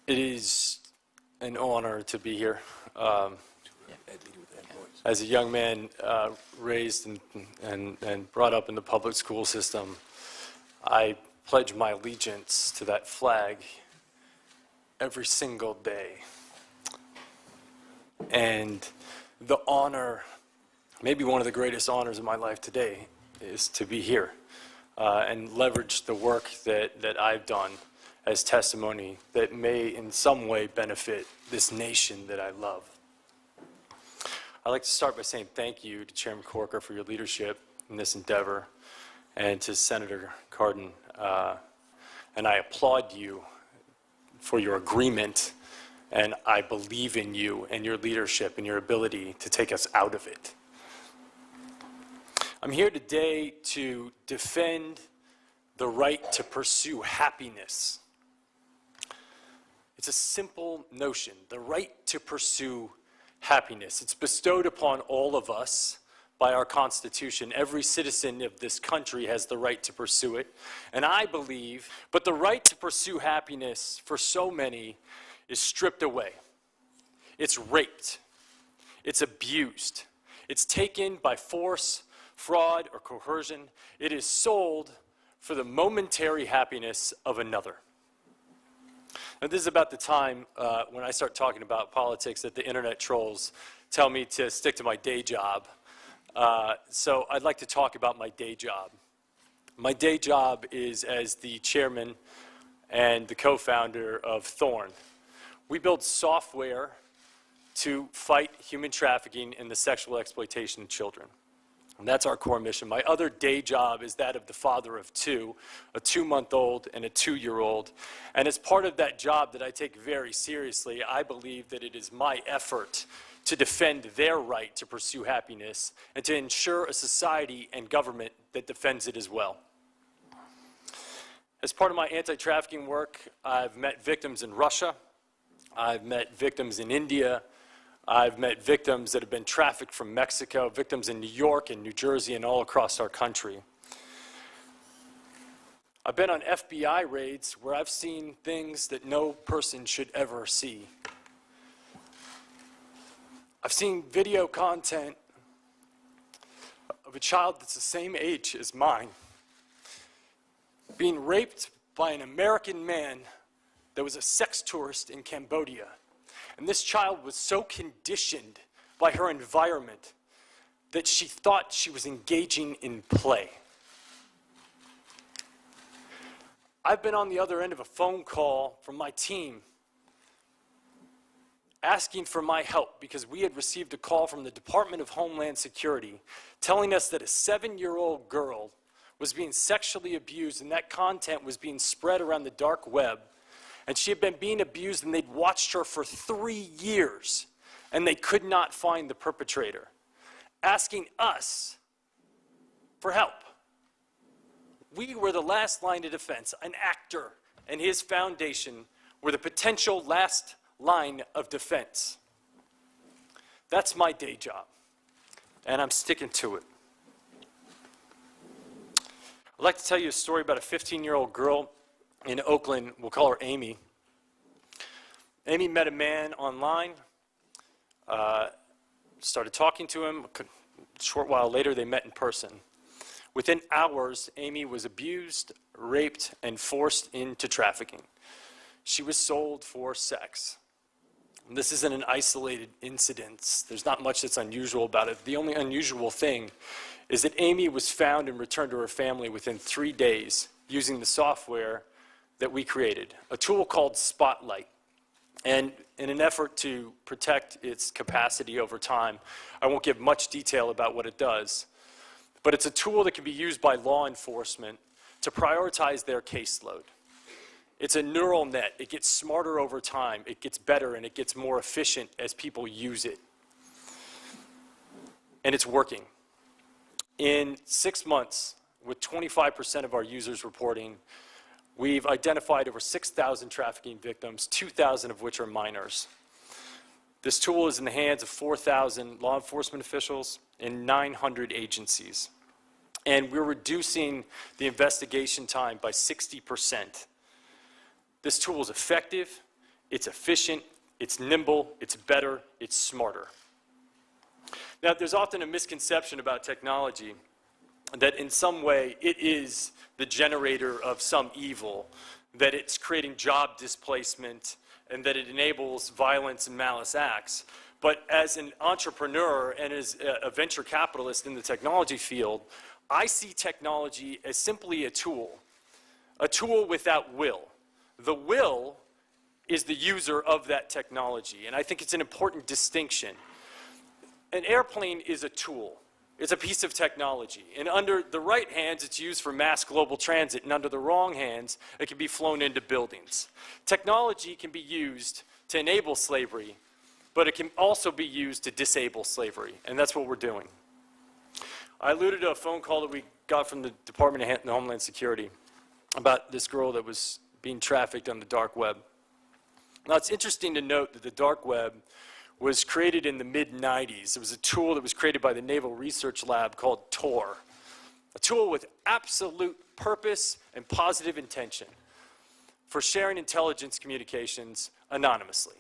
It is an honor to be here. As a young man raised and brought up in the public school system, I pledge my allegiance to that flag every single day. And the honor, maybe one of the greatest honors of my life today, is to be here and leverage the work that I've done as testimony that may in some way benefit this nation that I love. I'd like to start by saying thank you to Chairman Corker for your leadership in this endeavor, and to Senator Cardin. And I applaud you for your agreement, and I believe in you and your leadership and your ability to take us out of it. I'm here today to defend the right to pursue happiness. It's a simple notion, the right to pursue happiness. It's bestowed upon all of us by our Constitution. Every citizen of this country has the right to pursue it. And I believe, but the right to pursue happiness for so many is stripped away. It's raped. It's abused. It's taken by force, fraud, or coercion. It is sold for the momentary happiness of another. Now, this is about the time when I start talking about politics that the internet trolls tell me to stick to my day job. So I'd like to talk about my day job. My day job is as the chairman and the co-founder of Thorn. We build software to fight human trafficking and the sexual exploitation of children. And that's our core mission. My other day job is that of the father of two, a 2-month-old and a 2-year-old. And as part of that job that I take very seriously, I believe that it is my effort to defend their right to pursue happiness and to ensure a society and government that defends it as well. As part of my anti-trafficking work, I've met victims in Russia. I've met victims in India. I've met victims that have been trafficked from Mexico, victims in New York and New Jersey and all across our country. I've been on FBI raids where I've seen things that no person should ever see. I've seen video content of a child that's the same age as mine being raped by an American man that was a sex tourist in Cambodia. And this child was so conditioned by her environment that she thought she was engaging in play. I've been on the other end of a phone call from my team asking for my help because we had received a call from the Department of Homeland Security telling us that a 7-year-old girl was being sexually abused, and that content was being spread around the dark web. And she had been being abused, and they'd watched her for 3 years, and they could not find the perpetrator, asking us for help. We were the last line of defense. An actor and his foundation were the potential last line of defense. That's my day job, and I'm sticking to it. I'd like to tell you a story about a 15-year-old girl in Oakland. We'll call her Amy. Amy met a man online, started talking to him. A short while later, they met in person. Within hours, Amy was abused, raped, and forced into trafficking. She was sold for sex. And this isn't an isolated incident. There's not much that's unusual about it. The only unusual thing is that Amy was found and returned to her family within 3 days using the software that we created, a tool called Spotlight. And in an effort to protect its capacity over time, I won't give much detail about what it does, but it's a tool that can be used by law enforcement to prioritize their caseload. It's a neural net. It gets smarter over time. It gets better, and it gets more efficient as people use it. And it's working. In 6 months, with 25% of our users reporting, we've identified over 6,000 trafficking victims, 2,000 of which are minors. This tool is in the hands of 4,000 law enforcement officials and 900 agencies. And we're reducing the investigation time by 60%. This tool is effective, it's efficient, it's nimble, it's better, it's smarter. Now, there's often a misconception about technology that in some way it is the generator of some evil, that it's creating job displacement, and that it enables violence and malice acts. But as an entrepreneur and as a venture capitalist in the technology field, I see technology as simply a tool without will. The will is the user of that technology, and I think it's an important distinction. An airplane is a tool. It's a piece of technology. And under the right hands, it's used for mass global transit, and under the wrong hands, it can be flown into buildings. Technology can be used to enable slavery, but it can also be used to disable slavery, and that's what we're doing. I alluded to a phone call that we got from the Department of Homeland Security about this girl that was being trafficked on the dark web. Now, it's interesting to note that the dark web was created in the mid-90s. It was a tool that was created by the Naval Research Lab called Tor, a tool with absolute purpose and positive intention for sharing intelligence communications anonymously.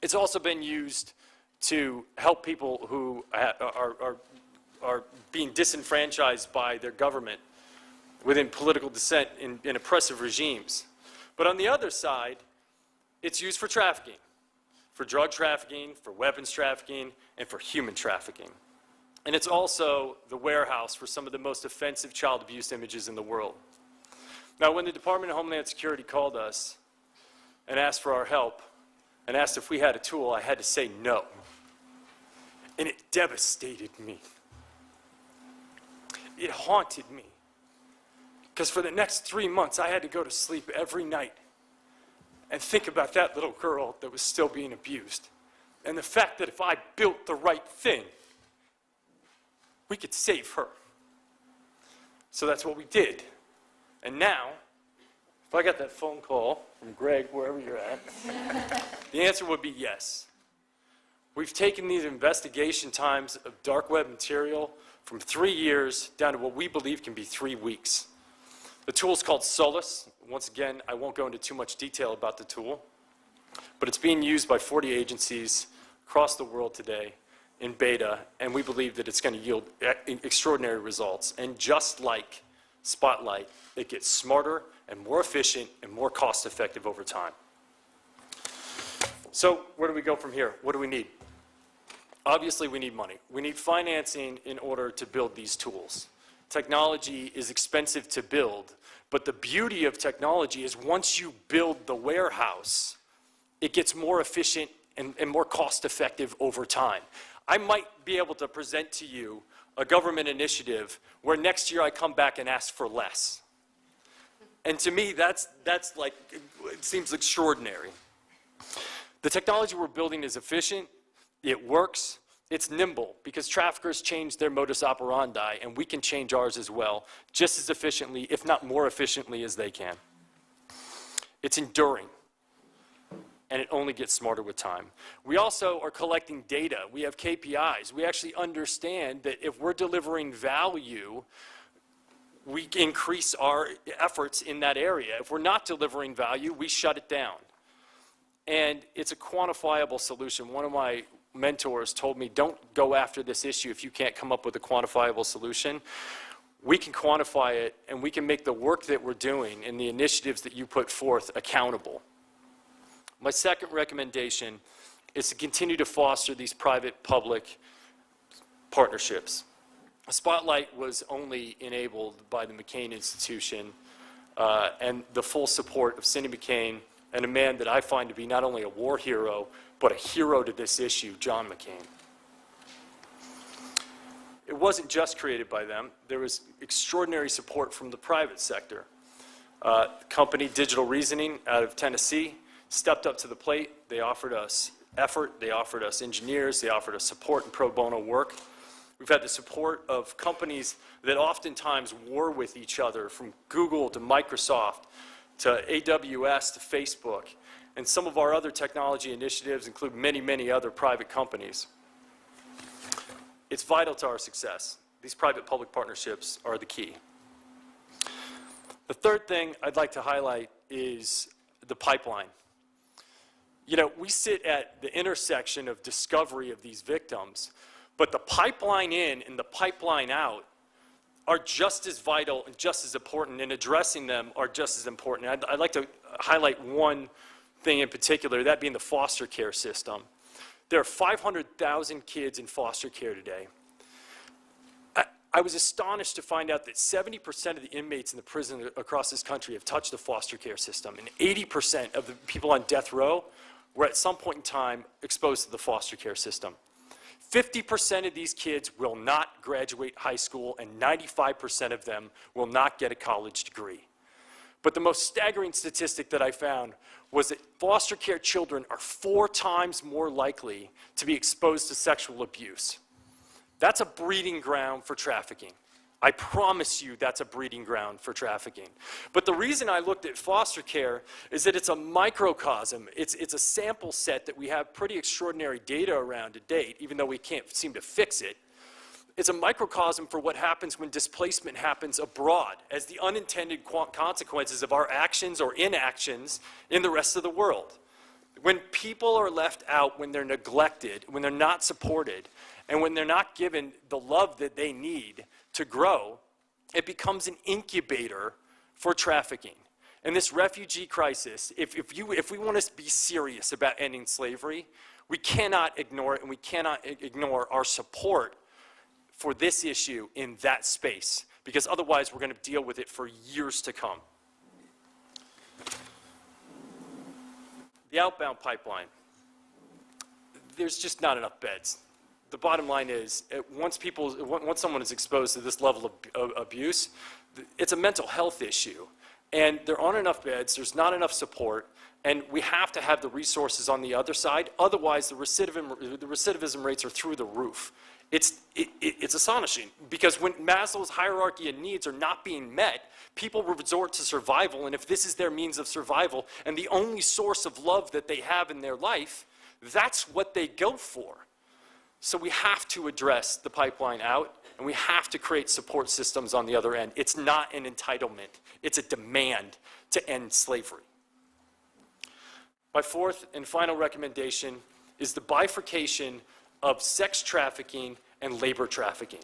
It's also been used to help people who are being disenfranchised by their government within political dissent in oppressive regimes. But on the other side, it's used for trafficking. For drug trafficking, for weapons trafficking, and for human trafficking. And it's also the warehouse for some of the most offensive child abuse images in the world. Now, when the Department of Homeland Security called us and asked for our help, and asked if we had a tool, I had to say no. And it devastated me. It haunted me. Because for the next 3 months, I had to go to sleep every night and think about that little girl that was still being abused. And the fact that if I built the right thing, we could save her. So that's what we did. And now, if I got that phone call from Greg, wherever you're at, the answer would be yes. We've taken these investigation times of dark web material from 3 years down to what we believe can be 3 weeks. The tool is called Solus. Once again, I won't go into too much detail about the tool, but it's being used by 40 agencies across the world today in beta, and we believe that it's going to yield extraordinary results. And just like Spotlight, it gets smarter and more efficient and more cost-effective over time. So where do we go from here? What do we need? Obviously, we need money. We need financing in order to build these tools. Technology is expensive to build, but the beauty of technology is once you build the warehouse, it gets more efficient and more cost-effective over time. I might be able to present to you a government initiative where next year I come back and ask for less. And to me, that's like, it seems extraordinary. The technology we're building is efficient, it works, it's nimble, because traffickers change their modus operandi, and we can change ours as well, just as efficiently, if not more efficiently, as they can. It's enduring, and it only gets smarter with time. We also are collecting data. We have KPIs. We actually understand that if we're delivering value, we increase our efforts in that area. If we're not delivering value, we shut it down. And it's a quantifiable solution. One of my mentors told me, don't go after this issue if you can't come up with a quantifiable solution. We can quantify it, and we can make the work that we're doing and the initiatives that you put forth accountable. My second recommendation is to continue to foster these private-public partnerships. Spotlight was only enabled by the McCain Institution and the full support of Cindy McCain and a man that I find to be not only a war hero, but a hero to this issue, John McCain. It wasn't just created by them. There was extraordinary support from the private sector. Company Digital Reasoning out of Tennessee stepped up to the plate. They offered us effort. They offered us engineers. They offered us support and pro bono work. We've had the support of companies that oftentimes war with each other, from Google to Microsoft to AWS to Facebook. And some of our other technology initiatives include many, many other private companies. It's vital to our success. These private-public partnerships are the key. The third thing I'd like to highlight is the pipeline. You know, we sit at the intersection of discovery of these victims, but the pipeline in and the pipeline out are just as vital and just as important, and addressing them are just as important. I'd like to highlight one thing in particular, that being the foster care system. There are 500,000 kids in foster care today. I was astonished to find out that 70% of the inmates in the prison across this country have touched the foster care system, and 80% of the people on death row were at some point in time exposed to the foster care system. 50% of these kids will not graduate high school, and 95% of them will not get a college degree. But the most staggering statistic that I found was that foster care children are 4 times more likely to be exposed to sexual abuse. That's a breeding ground for trafficking. I promise you that's a breeding ground for trafficking. But the reason I looked at foster care is that it's a microcosm. It's a sample set that we have pretty extraordinary data around to date, even though we can't seem to fix it. It's a microcosm for what happens when displacement happens abroad as the unintended consequences of our actions or inactions in the rest of the world. When people are left out, when they're neglected, when they're not supported, and when they're not given the love that they need to grow, it becomes an incubator for trafficking. And this refugee crisis, if we want to be serious about ending slavery, we cannot ignore it, and we cannot ignore our support for this issue in that space, because otherwise we're going to deal with it for years to come. The outbound pipeline, there's just not enough beds. The bottom line is, once someone is exposed to this level of abuse, it's a mental health issue. And there aren't enough beds, there's not enough support, and we have to have the resources on the other side. Otherwise, the recidivism rates are through the roof. It's astonishing, because when Maslow's hierarchy of needs are not being met, people resort to survival, and if this is their means of survival and the only source of love that they have in their life, that's what they go for. So we have to address the pipeline out, and we have to create support systems on the other end. It's not an entitlement, it's a demand to end slavery. My fourth and final recommendation is the bifurcation of sex trafficking and labor trafficking.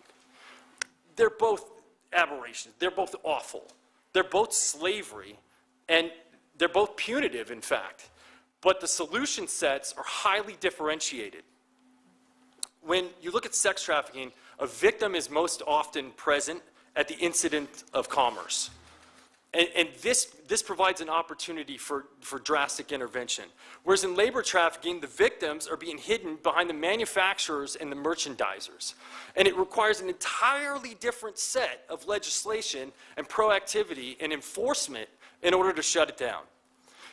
They're both aberrations, they're both awful. They're both slavery, and they're both punitive, in fact. But the solution sets are highly differentiated. When you look at sex trafficking, a victim is most often present at the incident of commerce. And this provides an opportunity for drastic intervention. Whereas in labor trafficking, the victims are being hidden behind the manufacturers and the merchandisers. And it requires an entirely different set of legislation and proactivity and enforcement in order to shut it down.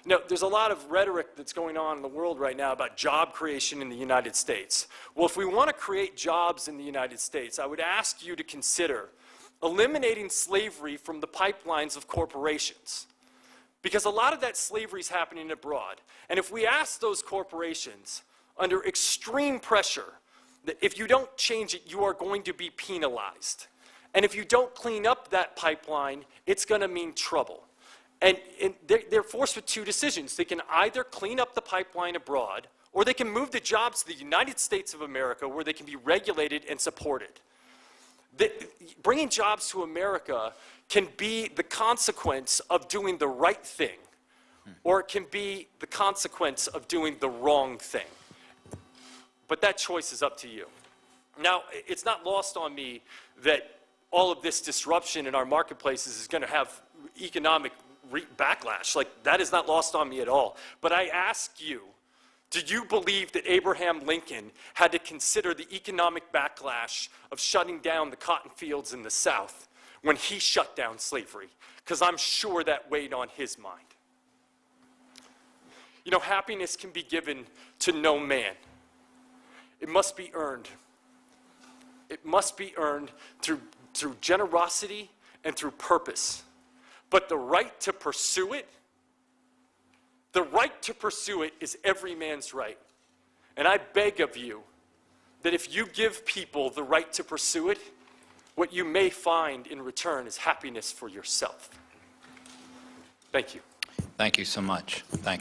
Now, there's a lot of rhetoric that's going on in the world right now about job creation in the United States. Well, if we want to create jobs in the United States, I would ask you to consider eliminating slavery from the pipelines of corporations. Because a lot of that slavery is happening abroad. And if we ask those corporations, under extreme pressure, that if you don't change it, you are going to be penalized. And if you don't clean up that pipeline, it's going to mean trouble. And they're forced with 2 decisions. They can either clean up the pipeline abroad, or they can move the jobs to the United States of America, where they can be regulated and supported. Bringing jobs to America can be the consequence of doing the right thing, or it can be the consequence of doing the wrong thing. But that choice is up to you. Now, it's not lost on me that all of this disruption in our marketplaces is going to have economic backlash. Like, that is not lost on me at all. But I ask you, do you believe that Abraham Lincoln had to consider the economic backlash of shutting down the cotton fields in the South when he shut down slavery? Because I'm sure that weighed on his mind. You know, happiness can be given to no man. It must be earned. It must be earned through generosity and through purpose. But the right to pursue it, is every man's right. And I beg of you that if you give people the right to pursue it, what you may find in return is happiness for yourself. Thank you. Thank you so much. Thank you.